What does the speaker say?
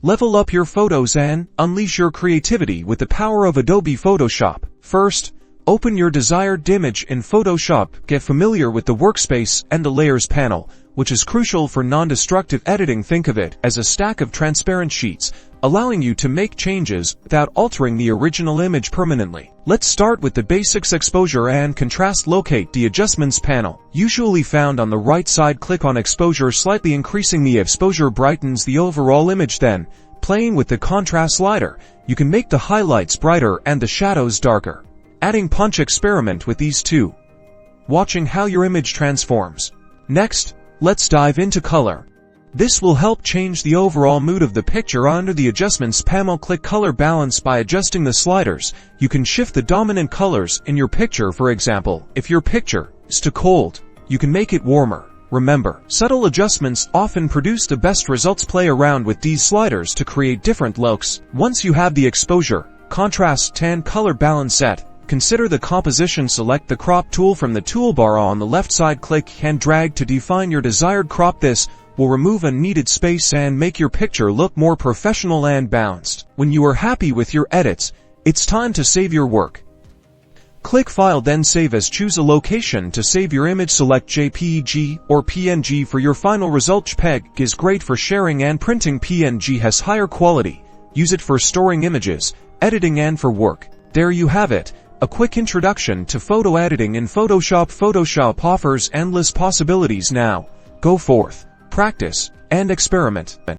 Level up your photos and unleash your creativity with the power of Adobe Photoshop. First, open your desired image in Photoshop. Get familiar with the workspace and the layers panel, which is crucial for non-destructive editing. Think of it as a stack of transparent sheets, allowing you to make changes without altering the original image permanently. Let's start with the basics: exposure and contrast. Locate the adjustments panel, usually found on the right side. Click on exposure, slightly increasing the exposure brightens the overall image. Then, playing with the contrast slider, you can make the highlights brighter and the shadows darker. Adding punch, experiment with these two, watching how your image transforms. Next, let's dive into color. This will help change the overall mood of the picture. Under the adjustments panel, click color balance. By adjusting the sliders, you can shift the dominant colors in your picture. For example, if your picture is too cold, you can make it warmer. Remember, subtle adjustments often produce the best results. Play around with these sliders to create different looks. Once you have the exposure, contrast, and color balance set, consider the composition. Select the crop tool from the toolbar on the left side. Click and drag to define your desired crop. This will remove unneeded space and make your picture look more professional and balanced. When you are happy with your edits, it's time to save your work. Click File, then Save As. Choose a location to save your image. Select JPEG or PNG for your final result. JPEG is great for sharing and printing. PNG has higher quality. Use it for storing images, editing, and for work. There you have it. A quick introduction to photo editing in Photoshop. Photoshop offers endless possibilities now. Go forth, practice, and experiment.